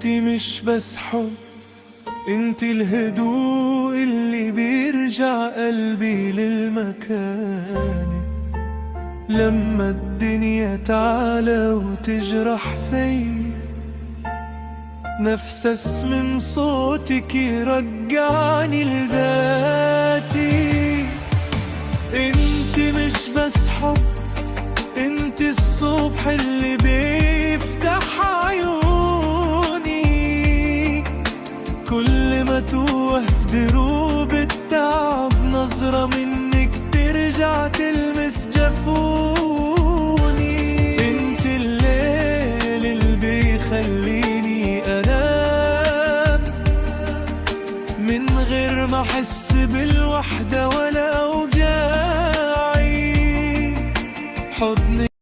انتي مش بس حب، انتي الهدوء اللي بيرجع قلبي للمكان لما الدنيا تعلى وتجرح في. نفس من صوتك يرجعني لذاتي. انتي مش بس حب، انتي الصبح اللي بيفتح عيوني كل ما توه في دروب التعب. نظرة منك ترجع تلمس جفوني. انتي الليل اللي بيخليني انام من غير ما احس بالوحدة ولا اوجاعي. حضنك